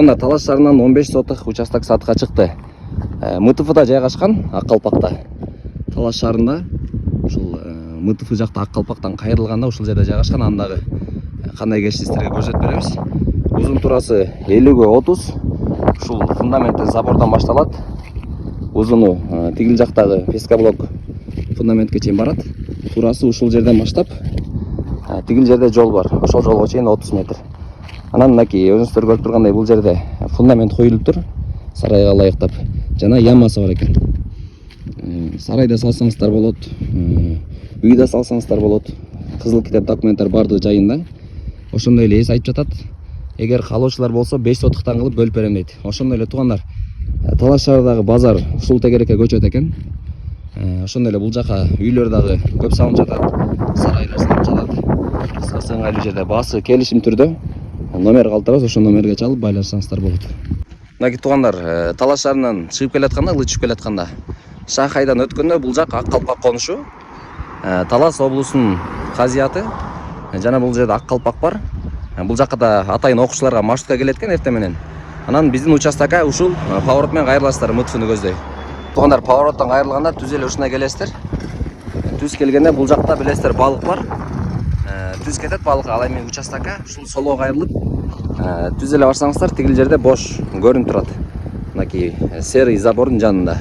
Талас шаарынан 15 сотық участок сатыққа чыкты. МТФда жайгашкан Аккалпакта. Талас шаарында ушул МТФ жакта Аккалпактан кайрылганда ушул жерде жайгашкан. Андагы кандай кечтистерге көрсөтүп беребиз. Узун турасы 50-ге 30. Ушул фундаменти забордон башталат. Узуну тигил жактагы пескоблок фундаментке чейин барат. Турасы ушул жерден баштап тигил жерде жол бар. Ошол жолго чейин 30 метр. Анан мынакей өзүңүздөр көрүп тургандай бул жерде фундамент коюлуп тур. Сарайга ылайыктап. Жана ямасы бар экен. Сарайда салсаңыздар болот. Үйдө салсаңыздар болот. Кызыл китеп документтер бардыгы жайында. Ошондой эле эс айтып жатат. Эгер каалоочулар болсо 5 сотуктан кылып бөлүп берем дейт. Ошондой эле туугандар, Талас шаарындагы базар ушул тегерекке көчөт экен. Ошондой эле бул жака үйлөр дагы көп салынып жатат. Сарайлар салынып жатат. Кыскасы ыңгайлуу жерде баасы келишим түрдө номер калтырабыз, ошол номерге чалып байланышсаңыздар болот. Мынакей туугандар, Талас шаарынан чыгып келатканда, ылычып келатканда, Шахайдан өткөндө бул жак Аккалпак конушу. Талас облусунун казияты жана бул жерде Аккалпак бар. Бул жакка да атайын окуучуларга маршрутка келет экен эртең менен. Анан биздин участокка ушул поворот менен кайрыласыздар, МТФны көздөй. Туугандар, повороттон кайрылганда түз эле ушундай келесиздер. Түз келгенде бул жакта билесиздер балык бар. Түз кетет балык, ал эми участокка ушул солго кайрылып, түз эле барсаңыздар тигил жерде бош көрүнүп турат. Мынакей серый забордун жанында.